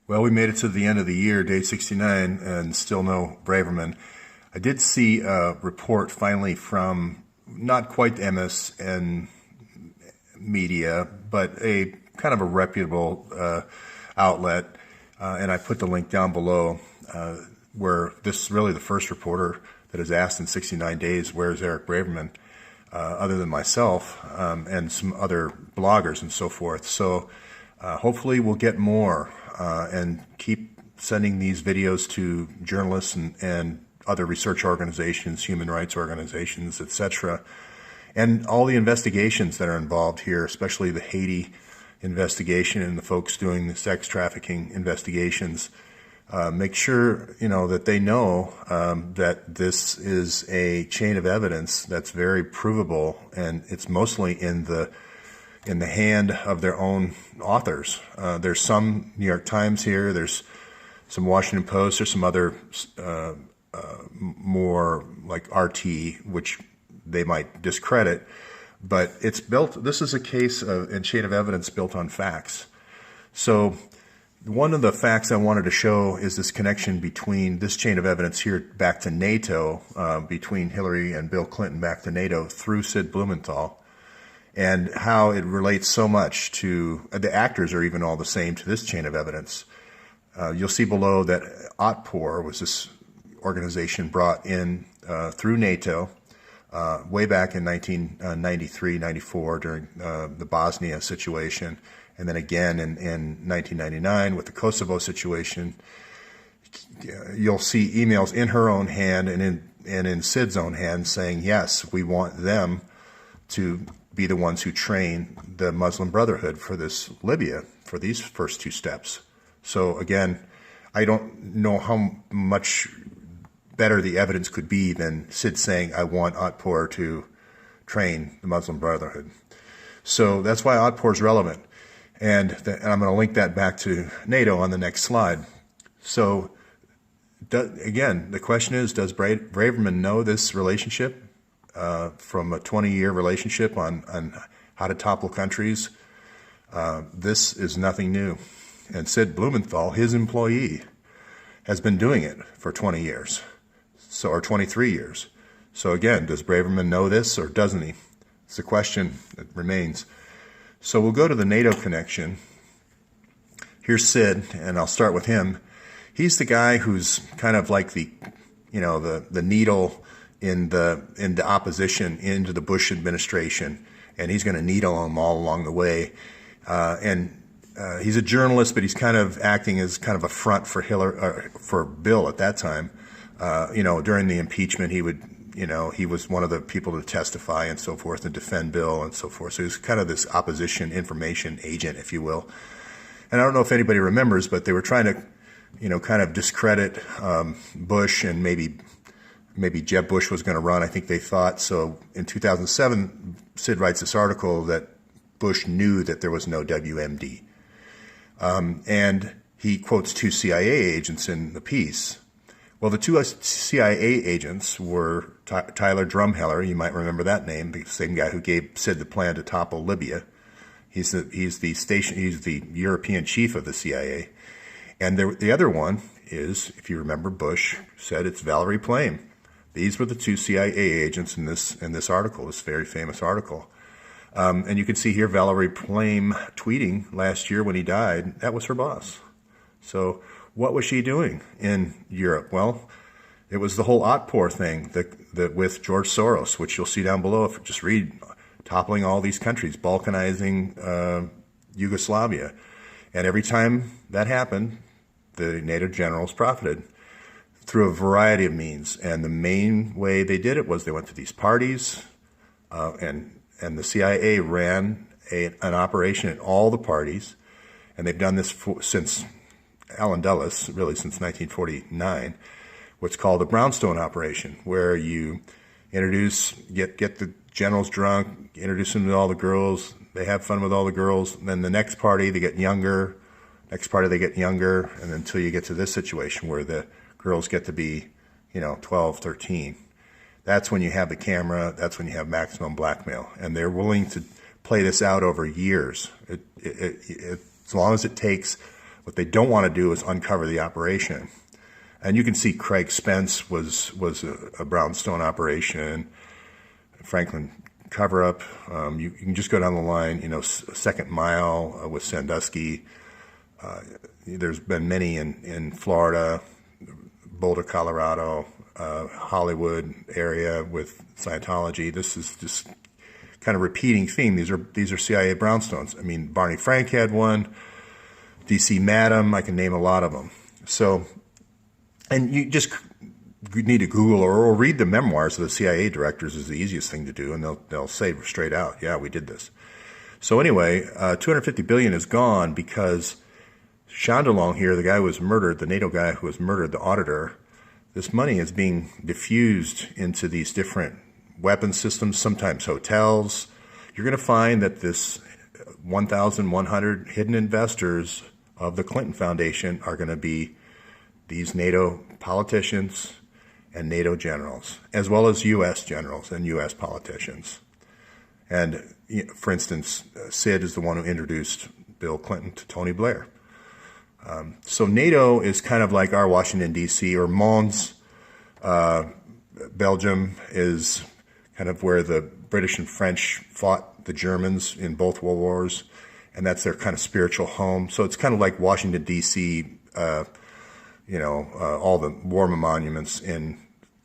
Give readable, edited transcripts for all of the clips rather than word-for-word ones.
Well, we made it to the end of the year, day 69, and still no Braverman. I did see a report finally from not quite the MSN media, but a kind of a reputable outlet, and I put the link down below, where this is really the first reporter that has asked in 69 days, where's Eric Braverman, other than myself and some other bloggers and so forth. So hopefully we'll get more and keep sending these videos to journalists and other research organizations, human rights organizations, etc. And all the investigations that are involved here, especially the Haiti investigation and the folks doing the sex trafficking investigations. Make sure, that they know that this is a chain of evidence that's very provable, and it's mostly in the hand of their own authors. There's some New York Times here, there's some Washington Post, there's some other more like RT, which they might discredit, but it's built, this is a case and chain of evidence built on facts. So one of the facts I wanted to show is this connection between this chain of evidence here back to NATO, between Hillary and Bill Clinton back to NATO through Sid Blumenthal, and how it relates so much to, the actors are even all the same to this chain of evidence. You'll see below that OTPOR was this organization brought in through NATO way back in 1993-94 during the Bosnia situation, and then again in 1999 with the Kosovo situation. You'll see emails in her own hand and in Sid's own hand saying, yes, we want them to be the ones who train the Muslim Brotherhood for this Libya, for these first two steps. So again, I don't know how much better the evidence could be than Sid saying, I want OTPOR to train the Muslim Brotherhood. So that's why OTPOR is relevant. And I'm going to link that back to NATO on the next slide. So again, the question is, does Braverman know this relationship from a 20-year relationship on how to topple countries? This is nothing new. And Sid Blumenthal, his employee, has been doing it for 20 years. Or 23 years. So again, does Braverman know this or doesn't he? It's a question that remains. So we'll go to the NATO connection. Here's Sid, and I'll start with him. He's the guy who's kind of like the needle in the opposition into the Bush administration, and he's going to needle them all along the way. He's a journalist, but he's kind of acting as kind of a front for for Bill at that time. During the impeachment, he was one of the people to testify and so forth and defend Bill and so forth. So he was kind of this opposition information agent, if you will. And I don't know if anybody remembers, but they were trying to, kind of discredit Bush, and maybe Jeb Bush was going to run, I think they thought. So in 2007, Sid writes this article that Bush knew that there was no WMD. And he quotes two CIA agents in the piece. Well, the two CIA agents were Tyler Drumheller. You might remember that name, the same guy who gave Sid the plan to topple Libya. He's the European chief of the CIA. And the other one is, if you remember, Bush said it's Valerie Plame. These were the two CIA agents in this article, this very famous article. And you can see here Valerie Plame tweeting last year when he died. That was her boss. So what was she doing in Europe? Well, it was the whole OTPOR thing that with George Soros, which you'll see down below if you just read, toppling all these countries, balkanizing Yugoslavia. And every time that happened, the NATO generals profited through a variety of means. And the main way they did it was they went to these parties, and the CIA ran an operation at all the parties, and they've done this since Allen Dulles, really since 1949, what's called the Brownstone operation, where you get the generals drunk, introduce them to all the girls, they have fun with all the girls, and then the next party they get younger, and until you get to this situation where the girls get to be, 12, 13. That's when you have the camera, that's when you have maximum blackmail, and they're willing to play this out over years. As long as it takes What they don't want to do is uncover the operation. And you can see Craig Spence was a brownstone operation, Franklin cover-up. You can just go down the line, Second Mile with Sandusky. There's been many in Florida, Boulder, Colorado, Hollywood area with Scientology. This is just kind of repeating theme. These are CIA brownstones. I mean, Barney Frank had one, DC Madam, I can name a lot of them. So, and you just need to Google or read the memoirs of the CIA directors is the easiest thing to do, and they'll say straight out, yeah, we did this. So anyway, 250 billion is gone because Chandalong here, the guy who was murdered, the NATO guy who was murdered, the auditor, this money is being diffused into these different weapon systems, sometimes hotels. You're going to find that this 1,100 hidden investors of the Clinton Foundation are going to be these NATO politicians and NATO generals, as well as U.S. generals and U.S. politicians. And, for instance, Sid is the one who introduced Bill Clinton to Tony Blair. So NATO is kind of like our Washington, D.C., or Mons, Belgium, is kind of where the British and French fought the Germans in both world wars, and that's their kind of spiritual home. So it's kind of like Washington, D.C., all the war monuments, and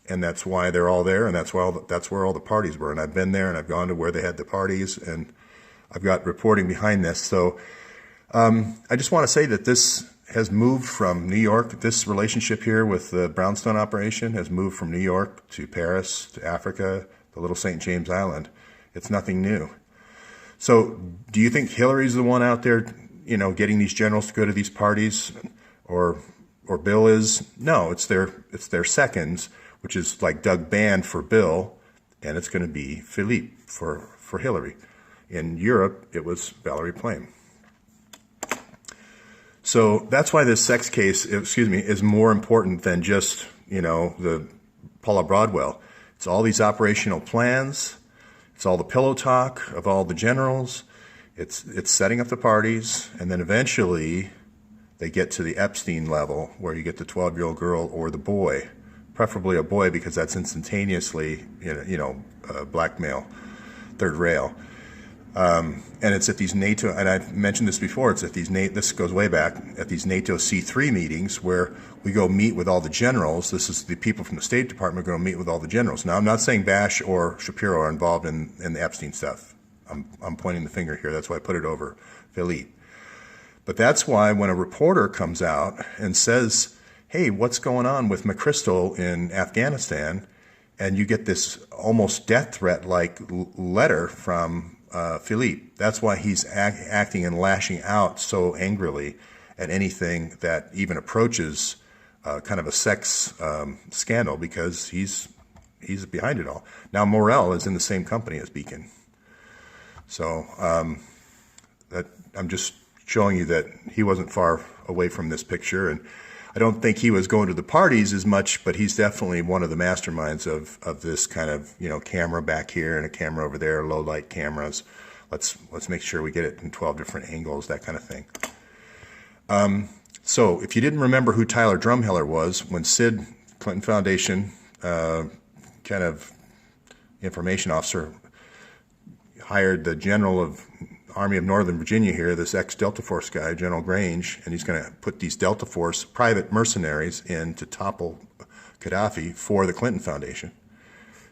that's why they're all there, and that's where all the parties were. And I've been there, and I've gone to where they had the parties, and I've got reporting behind this. So I just want to say that this has moved from New York. This relationship here with the brownstone operation has moved from New York to Paris, to Africa, the little St. James Island. It's nothing new. So do you think Hillary's the one out there, getting these generals to go to these parties, or Bill is? No, it's their seconds, which is like Doug Band for Bill, and it's going to be Philippe for Hillary. In Europe, it was Valerie Plame. So that's why this sex case, is more important than just, the Paula Broadwell. It's all these operational plans. It's all the pillow talk of all the generals. It's setting up the parties, and then eventually they get to the Epstein level where you get the 12-year-old girl or the boy, preferably a boy because that's instantaneously, blackmail, third rail. And it's at these NATO, and I've mentioned this before, it's at these this goes way back, at these NATO C3 meetings where we go meet with all the generals. This is the people from the State Department going to meet with all the generals. Now, I'm not saying Bash or Shapiro are involved in the Epstein stuff. I'm pointing the finger here. That's why I put it over Philippe. But that's why when a reporter comes out and says, hey, what's going on with McChrystal in Afghanistan, and you get this almost death threat-like letter from Philippe. That's why he's acting and lashing out so angrily at anything that even approaches kind of a sex scandal, because he's behind it all. Now Morell is in the same company as Beacon. So I'm just showing you that he wasn't far away from this picture, and I don't think he was going to the parties as much, but he's definitely one of the masterminds of this kind of, camera back here and a camera over there, low light cameras. Let's make sure we get it in 12 different angles, that kind of thing. So if you didn't remember who Tyler Drumheller was, when Sid, Clinton Foundation, kind of information officer, hired the general of Army of Northern Virginia here, this ex-Delta Force guy, General Grange, and he's going to put these Delta Force private mercenaries in to topple Gaddafi for the Clinton Foundation.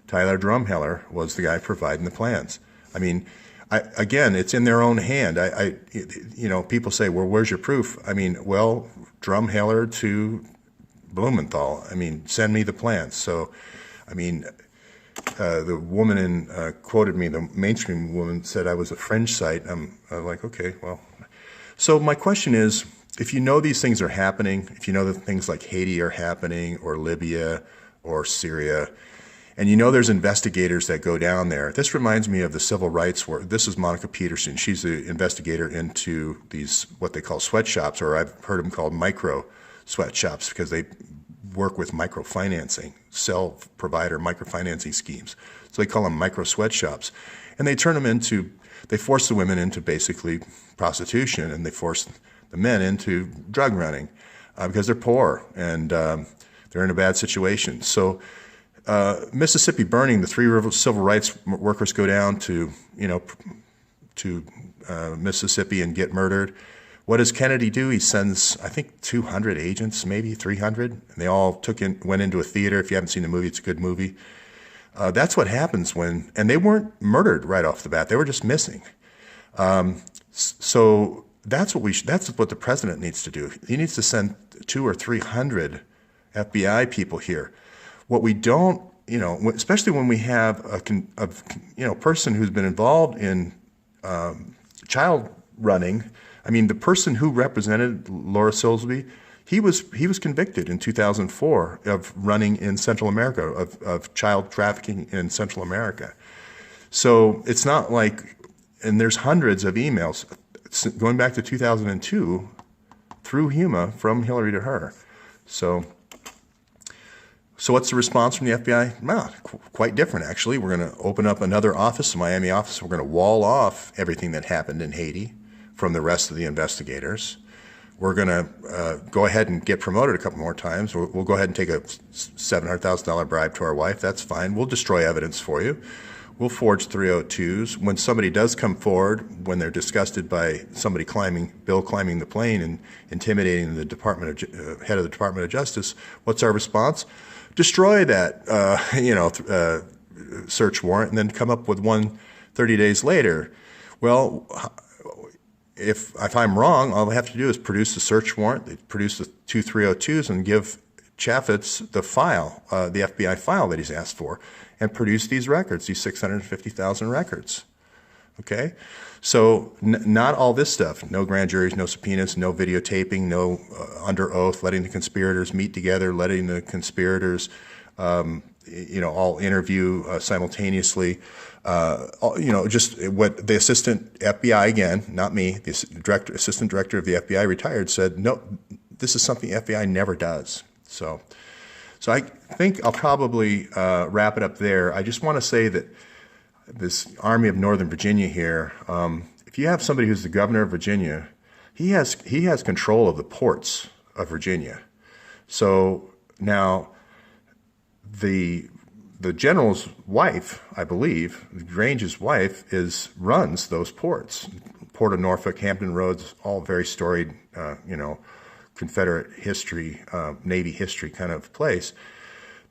Tyler Drumheller was the guy providing the plans. I mean, again, it's in their own hand. People say, well, where's your proof? I mean, well, Drumheller to Blumenthal. I mean, send me the plans. So, I mean, the woman quoted me, the mainstream woman said I was a fringe site. I'm like, okay, well. So my question is, if you know these things are happening, if you know that things like Haiti are happening, or Libya, or Syria, and you know there's investigators that go down there. This reminds me of the civil rights work. This is Monica Peterson. She's the investigator into these, what they call sweatshops, or I've heard them called micro sweatshops, because they work with microfinancing, self-provider microfinancing schemes. So they call them micro sweatshops. And they turn them into, they force the women into basically prostitution, and they force the men into drug running because they're poor and they're in a bad situation. So Mississippi burning, the three civil rights workers go down to Mississippi and get murdered. What does Kennedy do? He sends, I think, 200 agents, maybe 300, and they all went into a theater. If you haven't seen the movie, it's a good movie. That's what happens and they weren't murdered right off the bat. They were just missing. So that's what the president needs to do. He needs to send 200 or 300 FBI people here. What we don't, especially when we have a person who's been involved in child running. I mean, the person who represented Laura Silsby, he was convicted in 2004 of running in Central America, of child trafficking in Central America. So it's not like, and there's hundreds of emails going back to 2002 through Huma from Hillary to her. So what's the response from the FBI? Well, quite different, actually. We're going to open up another office, a Miami office. We're going to wall off everything that happened in Haiti from the rest of the investigators. We're going to go ahead and get promoted a couple more times. We'll go ahead and take a $700,000 bribe to our wife. That's fine. We'll destroy evidence for you. We'll forge 302s. When somebody does come forward, when they're disgusted by somebody Bill climbing the plane and intimidating the head of the Department of Justice, what's our response? Destroy that, search warrant and then come up with one 30 days later. Well, if I'm wrong, all I have to do is produce the search warrant, they produce the 2 302s, and give Chaffetz the file, the FBI file that he's asked for, and produce these records, these 650,000 records. Okay? So not all this stuff. No grand juries, no subpoenas, no videotaping, no under oath, letting the conspirators meet together, letting the conspirators all interview simultaneously. Just what the assistant FBI, again, not me, the assistant director of the FBI, retired, said, no, this is something the FBI never does. So I think I'll probably wrap it up there. I just want to say that this Army of Northern Virginia here, if you have somebody who's the governor of Virginia, he has control of the ports of Virginia. So now the general's wife, I believe, Grange's wife, runs those ports. Port of Norfolk, Hampton Roads, all very storied, Confederate history, Navy history kind of place.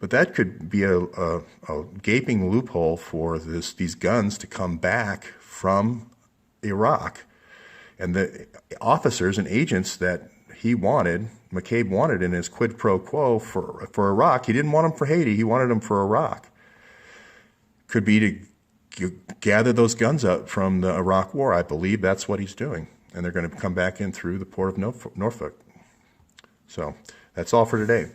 But that could be a gaping loophole for these guns to come back from Iraq. And the officers and agents that McCabe wanted in his quid pro quo for Iraq, he didn't want them for Haiti, he wanted them for Iraq, could be to gather those guns up from the Iraq War. I believe that's what he's doing. And they're going to come back in through the port of Norfolk. So that's all for today.